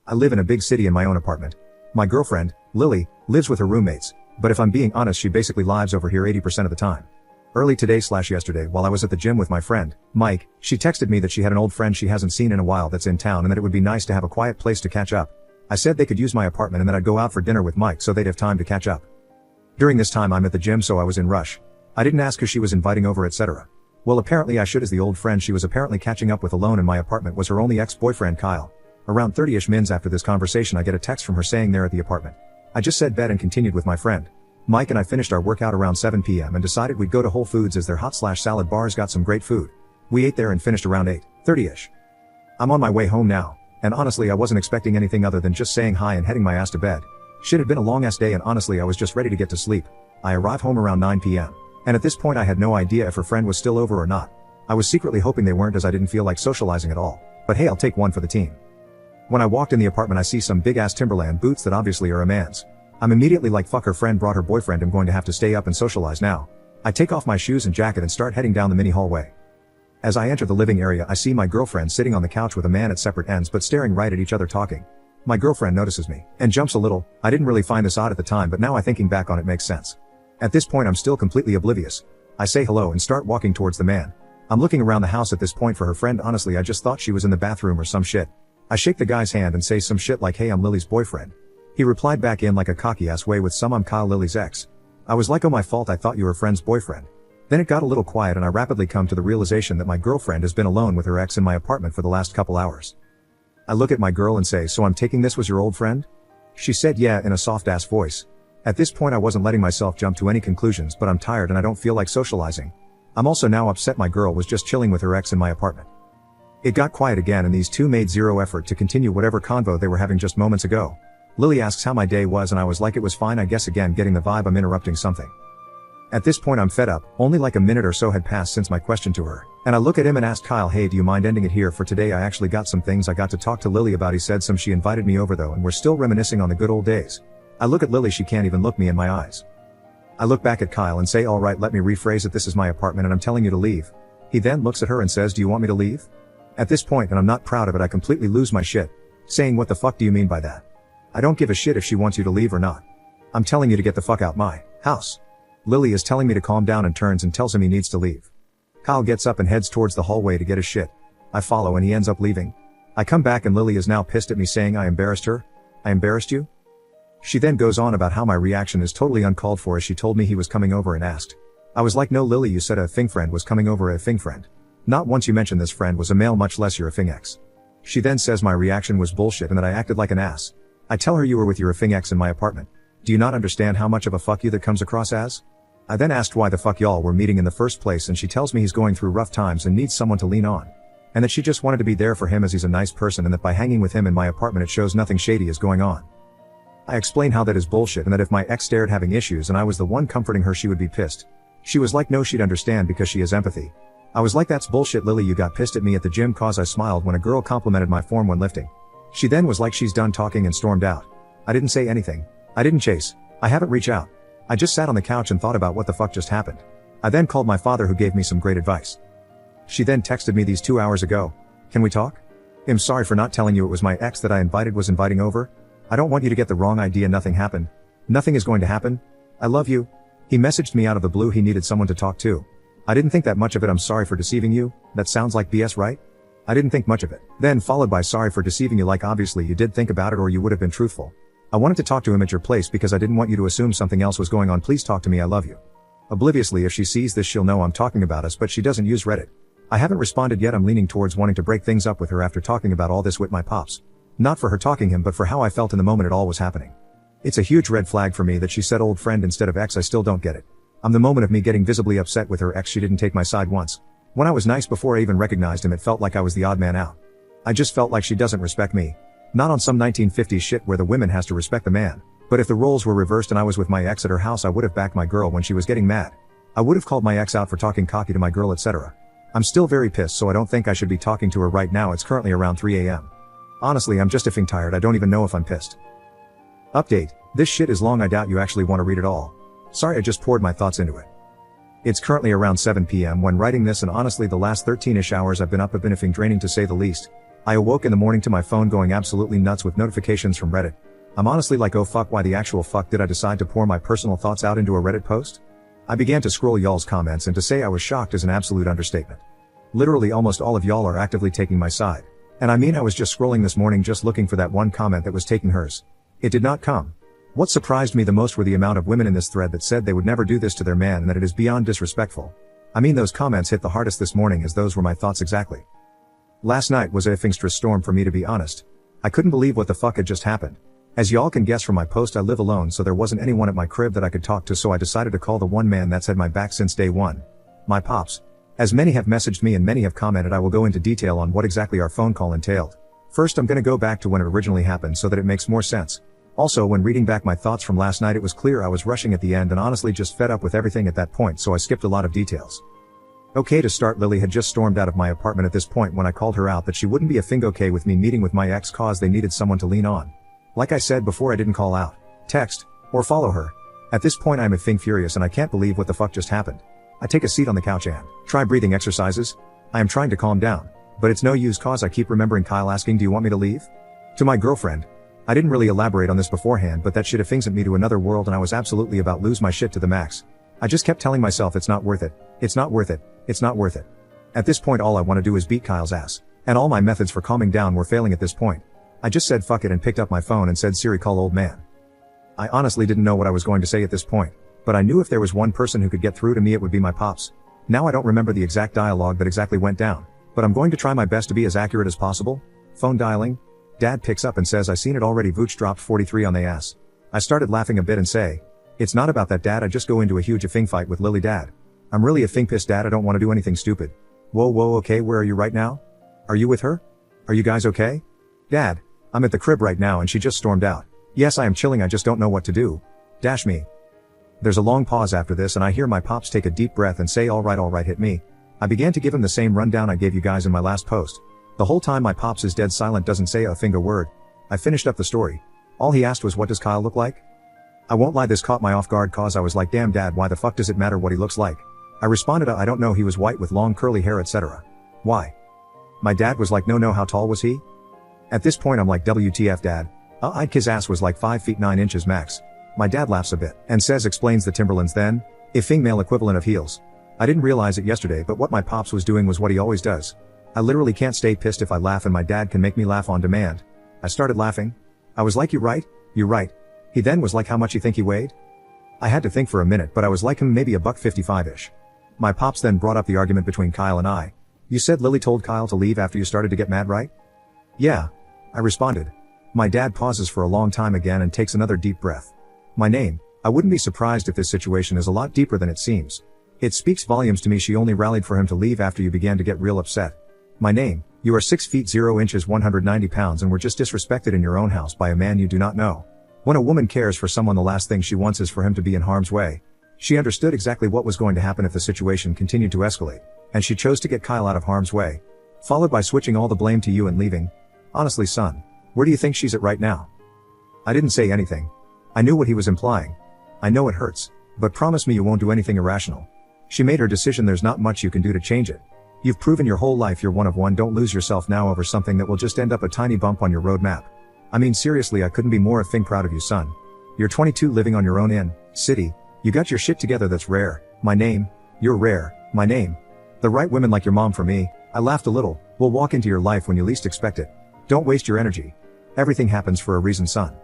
I live in a big city in my own apartment. My girlfriend, Lily, lives with her roommates, but if I'm being honest she basically lives over here 80% of the time. Early today/yesterday while I was at the gym with my friend, Mike, she texted me that she had an old friend she hasn't seen in a while that's in town and that it would be nice to have a quiet place to catch up. I said they could use my apartment and that I'd go out for dinner with Mike so they'd have time to catch up. During this time I'm at the gym so I was in rush. I didn't ask who she was inviting over etc. Well apparently I should as the old friend she was apparently catching up with alone in my apartment was her only ex-boyfriend Kyle. Around 30ish minutes after this conversation I get a text from her saying they're at the apartment. I just said bed and continued with my friend. Mike and I finished our workout around 7 p.m. and decided we'd go to Whole Foods as their hot/salad bars got some great food. We ate there and finished around 8:30ish. I'm on my way home now, and honestly I wasn't expecting anything other than just saying hi and heading my ass to bed. Shit had been a long ass day and honestly I was just ready to get to sleep. I arrived home around 9 p.m. and at this point I had no idea if her friend was still over or not. I was secretly hoping they weren't as I didn't feel like socializing at all, but hey I'll take one for the team. When I walked in the apartment I see some big ass Timberland boots that obviously are a man's. I'm immediately like fuck her friend brought her boyfriend I'm going to have to stay up and socialize now. I take off my shoes and jacket and start heading down the mini hallway. As I enter the living area I see my girlfriend sitting on the couch with a man at separate ends but staring right at each other talking. My girlfriend notices me, and jumps a little. I didn't really find this odd at the time but now I thinking back on it makes sense. At this point I'm still completely oblivious. I say hello and start walking towards the man. I'm looking around the house at this point for her friend honestly I just thought she was in the bathroom or some shit. I shake the guy's hand and say some shit like hey I'm Lily's boyfriend. He replied back in like a cocky ass way with some I'm Kyle Lily's ex. I was like oh my fault I thought you were friend's boyfriend. Then it got a little quiet and I rapidly come to the realization that my girlfriend has been alone with her ex in my apartment for the last couple hours. I look at my girl and say so I'm taking this was your old friend? She said yeah in a soft ass voice. At this point I wasn't letting myself jump to any conclusions but I'm tired and I don't feel like socializing. I'm also now upset my girl was just chilling with her ex in my apartment. It got quiet again and these two made zero effort to continue whatever convo they were having just moments ago. Lily asks how my day was and I was like it was fine I guess again getting the vibe I'm interrupting something. At this point I'm fed up, only like a minute or so had passed since my question to her, and I look at him and ask Kyle hey do you mind ending it here for today I actually got some things I got to talk to Lily about he said some she invited me over though and we're still reminiscing on the good old days. I look at Lily she can't even look me in my eyes. I look back at Kyle and say alright let me rephrase it this is my apartment and I'm telling you to leave. He then looks at her and says do you want me to leave? At this point and I'm not proud of it I completely lose my shit. Saying what the fuck do you mean by that? I don't give a shit if she wants you to leave or not. I'm telling you to get the fuck out my house. Lily is telling me to calm down and turns and tells him he needs to leave. Kyle gets up and heads towards the hallway to get his shit. I follow and he ends up leaving. I come back and Lily is now pissed at me saying I embarrassed her? I embarrassed you? She then goes on about how my reaction is totally uncalled for as she told me he was coming over and asked. I was like no Lily you said a thing friend was coming over a thing friend. Not once you mentioned this friend was a male much less your thing ex. She then says my reaction was bullshit and that I acted like an ass. I tell her you were with your thing ex in my apartment. Do you not understand how much of a fuck you that comes across as? I then asked why the fuck y'all were meeting in the first place and she tells me he's going through rough times and needs someone to lean on. And that she just wanted to be there for him as he's a nice person and that by hanging with him in my apartment it shows nothing shady is going on. I explain how that is bullshit and that if my ex stared having issues and I was the one comforting her she would be pissed. She was like no she'd understand because she has empathy. I was like that's bullshit Lily you got pissed at me at the gym cause I smiled when a girl complimented my form when lifting. She then was like she's done talking and stormed out. I didn't say anything. I didn't chase. I haven't reached out. I just sat on the couch and thought about what the fuck just happened. I then called my father who gave me some great advice. She then texted me these 2 hours ago. Can we talk? I'm sorry for not telling you it was my ex that I was inviting over. I don't want you to get the wrong idea nothing happened. Nothing is going to happen. I love you. He messaged me out of the blue he needed someone to talk to. I didn't think that much of it I'm sorry for deceiving you, that sounds like BS right? I didn't think much of it. Then followed by sorry for deceiving you like obviously you did think about it or you would have been truthful. I wanted to talk to him at your place because I didn't want you to assume something else was going on please talk to me I love you. Obliviously if she sees this she'll know I'm talking about us but she doesn't use Reddit. I haven't responded yet I'm leaning towards wanting to break things up with her after talking about all this with my pops. Not for her talking him but for how I felt in the moment it all was happening. It's a huge red flag for me that she said old friend instead of ex I still don't get it. I'm the moment of me getting visibly upset with her ex she didn't take my side once. When I was nice before I even recognized him it felt like I was the odd man out. I just felt like she doesn't respect me. Not on some 1950s shit where the woman has to respect the man. But if the roles were reversed and I was with my ex at her house I would have backed my girl when she was getting mad. I would have called my ex out for talking cocky to my girl etc. I'm still very pissed so I don't think I should be talking to her right now it's currently around 3 a.m. Honestly I'm just effing tired I don't even know if I'm pissed. Update, this shit is long I doubt you actually want to read it all. Sorry I just poured my thoughts into it. It's currently around 7 p.m. when writing this and honestly the last 13ish hours I've been up have been effing draining to say the least. I awoke in the morning to my phone going absolutely nuts with notifications from Reddit. I'm honestly like, oh fuck, why the actual fuck did I decide to pour my personal thoughts out into a Reddit post? I began to scroll y'all's comments, and to say I was shocked is an absolute understatement. Literally almost all of y'all are actively taking my side. And I mean, I was just scrolling this morning just looking for that one comment that was taking hers. It did not come. What surprised me the most were the amount of women in this thread that said they would never do this to their man and that it is beyond disrespectful. I mean, those comments hit the hardest this morning, as those were my thoughts exactly. Last night was a effing storm for me, to be honest. I couldn't believe what the fuck had just happened. As y'all can guess from my post, I live alone, so there wasn't anyone at my crib that I could talk to, so I decided to call the one man that's had my back since day one. My pops. As many have messaged me and many have commented, I will go into detail on what exactly our phone call entailed. First, I'm gonna go back to when it originally happened so that it makes more sense. Also, when reading back my thoughts from last night, it was clear I was rushing at the end and honestly just fed up with everything at that point, so I skipped a lot of details. Okay, to start, Lily had just stormed out of my apartment at this point when I called her out that she wouldn't be a thing okay with me meeting with my ex cause they needed someone to lean on. Like I said before, I didn't call out, text, or follow her. At this point I'm a thing furious and I can't believe what the fuck just happened. I take a seat on the couch and try breathing exercises. I am trying to calm down, but it's no use cause I keep remembering Kyle asking, do you want me to leave? To my girlfriend. I didn't really elaborate on this beforehand, but that shit affings me to another world and I was absolutely about lose my shit to the max. I just kept telling myself it's not worth it, it's not worth it, it's not worth it. At this point all I want to do is beat Kyle's ass. And all my methods for calming down were failing at this point. I just said fuck it and picked up my phone and said, Siri, call old man. I honestly didn't know what I was going to say at this point, but I knew if there was one person who could get through to me it would be my pops. Now I don't remember the exact dialogue that exactly went down, but I'm going to try my best to be as accurate as possible. Phone dialing. Dad picks up and says, I seen it already, Vooch dropped 43 on the ass. I started laughing a bit and say, it's not about that, Dad, I just go into a huge effing fight with Lily, Dad. I'm really effing pissed, Dad, I don't want to do anything stupid. Whoa, okay, where are you right now? Are you with her? Are you guys okay? Dad, I'm at the crib right now and she just stormed out. Yes, I am chilling, I just don't know what to do. Dash me. There's a long pause after this and I hear my pops take a deep breath and say, alright, hit me. I began to give him the same rundown I gave you guys in my last post. The whole time my pops is dead silent, doesn't say a finger word. I finished up the story. All he asked was, what does Kyle look like? I won't lie, this caught my off guard cause I was like, damn Dad, why the fuck does it matter what he looks like? I responded, I don't know, he was white with long curly hair, etc. Why? My dad was like, no, how tall was he? At this point I'm like, WTF, Dad? I'd his ass was like 5 feet 9 inches max. My dad laughs a bit and says, explains the Timberlands then, effing male equivalent of heels. I didn't realize it yesterday, but what my pops was doing was what he always does. I literally can't stay pissed if I laugh and my dad can make me laugh on demand. I started laughing. I was like, you right. He then was like, how much you think he weighed? I had to think for a minute, but I was like him, maybe $155-ish. My pops then brought up the argument between Kyle and I. You said Lily told Kyle to leave after you started to get mad, right? Yeah. I responded. My dad pauses for a long time again and takes another deep breath. My name. I wouldn't be surprised if this situation is a lot deeper than it seems. It speaks volumes to me she only rallied for him to leave after you began to get real upset. My name. You are 6 feet 0 inches 190 pounds and were just disrespected in your own house by a man you do not know. When a woman cares for someone, the last thing she wants is for him to be in harm's way. She understood exactly what was going to happen if the situation continued to escalate, and she chose to get Kyle out of harm's way. Followed by switching all the blame to you and leaving. Honestly, son, where do you think she's at right now? I didn't say anything. I knew what he was implying. I know it hurts, but promise me you won't do anything irrational. She made her decision, there's not much you can do to change it. You've proven your whole life you're one of one, don't lose yourself now over something that will just end up a tiny bump on your roadmap. I mean seriously, I couldn't be more effing proud of you, son. You're 22 living on your own in city. You got your shit together, that's rare. My name. You're rare. My name. The right women like your mom for me. I laughed a little. Will walk into your life when you least expect it. Don't waste your energy. Everything happens for a reason, son.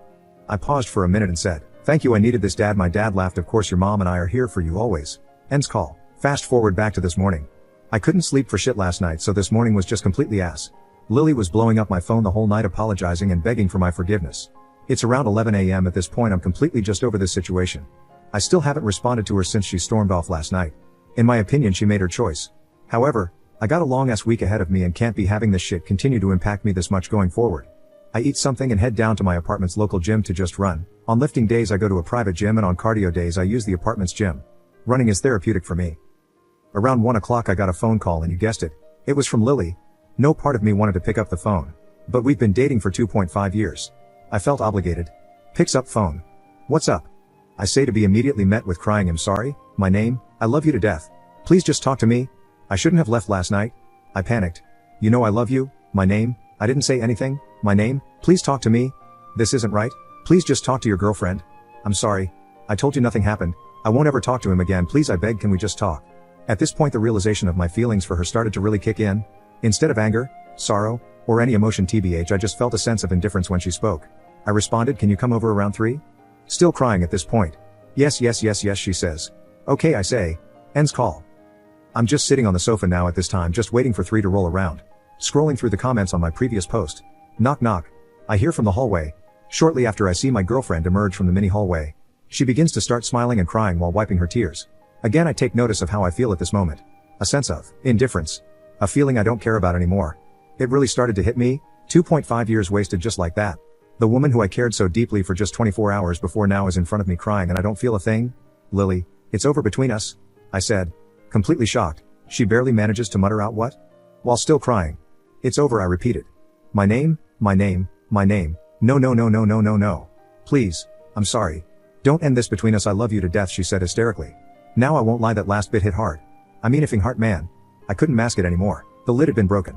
I paused for a minute and said, thank you, I needed this, Dad. My dad laughed, of course, your mom and I are here for you always. Ends call. Fast forward back to this morning. I couldn't sleep for shit last night, so this morning was just completely ass. Lily was blowing up my phone the whole night, apologizing and begging for my forgiveness. It's around 11 a.m. at this point. I'm completely just over this situation. I still haven't responded to her since she stormed off last night. In my opinion, she made her choice. However, I got a long ass week ahead of me and can't be having this shit continue to impact me this much going forward. I eat something and head down to my apartment's local gym to just run. On lifting days I go to a private gym, and on cardio days I use the apartment's gym. Running is therapeutic for me. Around 1 o'clock I got a phone call, and you guessed it. It was from Lily. No part of me wanted to pick up the phone. But we've been dating for 2.5 years. I felt obligated. Picks up phone. What's up? I say, to be immediately met with crying, I'm sorry, my name, I love you to death. Please just talk to me. I shouldn't have left last night. I panicked. You know I love you, my name, I didn't say anything. My name? Please talk to me. This isn't right. Please just talk to your girlfriend. I'm sorry. I told you nothing happened. I won't ever talk to him again. Please, I beg, can we just talk? At this point the realization of my feelings for her started to really kick in. Instead of anger, sorrow, or any emotion tbh, I just felt a sense of indifference when she spoke. I responded, can you come over around 3? Still crying at this point. Yes, she says. Okay, I say. Ends call. I'm just sitting on the sofa now at this time, just waiting for 3 to roll around. Scrolling through the comments on my previous post. Knock knock. I hear from the hallway. Shortly after I see my girlfriend emerge from the mini hallway. She begins to start smiling and crying while wiping her tears. Again I take notice of how I feel at this moment. A sense of indifference. A feeling I don't care about anymore. It really started to hit me. 2.5 years wasted just like that. The woman who I cared so deeply for just 24 hours before now is in front of me crying and I don't feel a thing. Lily, it's over between us, I said. Completely shocked. She barely manages to mutter out what? While still crying. It's over, I repeated. My name, my name, my name. No. Please, I'm sorry. Don't end this between us, I love you to death, she said hysterically. Now I won't lie, that last bit hit hard. I mean effing heart, man. I couldn't mask it anymore. The lid had been broken.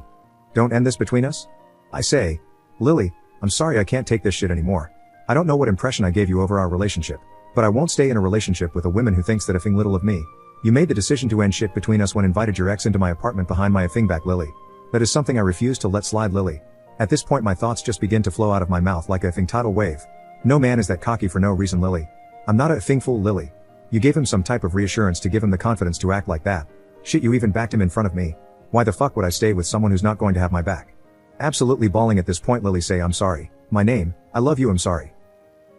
Don't end this between us? I say. Lily, I'm sorry, I can't take this shit anymore. I don't know what impression I gave you over our relationship, but I won't stay in a relationship with a woman who thinks that effing little of me. You made the decision to end shit between us when invited your ex into my apartment behind my effing back, Lily. That is something I refuse to let slide, Lily. At this point my thoughts just begin to flow out of my mouth like a effing tidal wave. No man is that cocky for no reason, Lily. I'm not a effing fool, Lily. You gave him some type of reassurance to give him the confidence to act like that. Shit, you even backed him in front of me. Why the fuck would I stay with someone who's not going to have my back? Absolutely bawling at this point, Lily say, I'm sorry. My name, I love you, I'm sorry.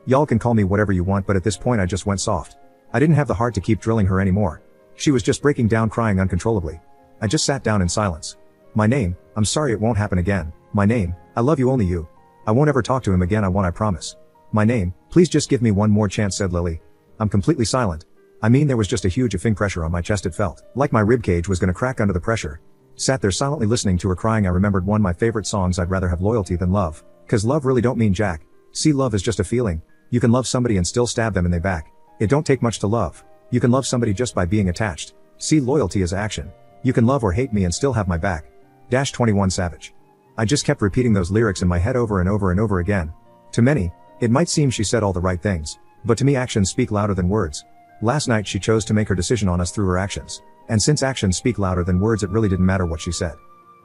Y'all can call me whatever you want, but at this point I just went soft. I didn't have the heart to keep drilling her anymore. She was just breaking down crying uncontrollably. I just sat down in silence. My name, I'm sorry, it won't happen again. My name, I love you, only you. I won't ever talk to him again, I promise. My name, please just give me one more chance, said Lily. I'm completely silent. I mean, there was just a huge effing pressure on my chest. It felt like my ribcage was gonna crack under the pressure. Sat there silently listening to her crying. I remembered one of my favorite songs, I'd rather have loyalty than love. Cause love really don't mean jack. See, love is just a feeling. You can love somebody and still stab them in their back. It don't take much to love. You can love somebody just by being attached. See, loyalty is action. You can love or hate me and still have my back. 21 Savage. I just kept repeating those lyrics in my head over and over and over again. To many, it might seem she said all the right things, but to me actions speak louder than words. Last night she chose to make her decision on us through her actions. And since actions speak louder than words, it really didn't matter what she said.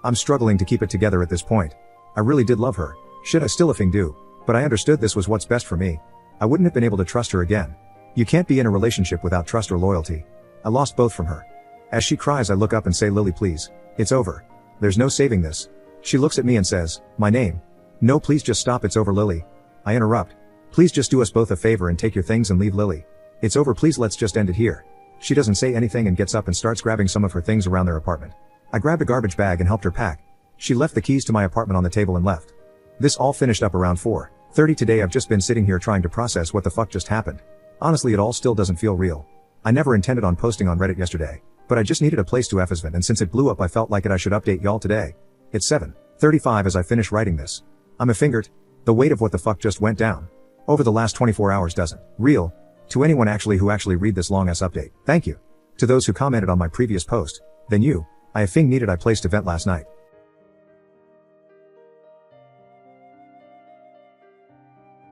I'm struggling to keep it together at this point. I really did love her. Shit, I still effing do. But I understood this was what's best for me. I wouldn't have been able to trust her again. You can't be in a relationship without trust or loyalty. I lost both from her. As she cries, I look up and say, Lily, please. It's over. There's no saving this. She looks at me and says, my name. No, please just stop, it's over, Lily. I interrupt. Please just do us both a favor and take your things and leave, Lily. It's over, please, let's just end it here. She doesn't say anything and gets up and starts grabbing some of her things around their apartment. I grabbed a garbage bag and helped her pack. She left the keys to my apartment on the table and left. This all finished up around 4:30 today. I've just been sitting here trying to process what the fuck just happened. Honestly, it all still doesn't feel real. I never intended on posting on Reddit yesterday, but I just needed a place to vent, and since it blew up I felt like I should update y'all today. It's 7:35 as I finish writing this. I'm a fingered. The weight of what the fuck just went down over the last 24 hours doesn't real to anyone who actually read this long ass update. Thank you to those who commented on my previous post. Then you, I needed a place to vent last night.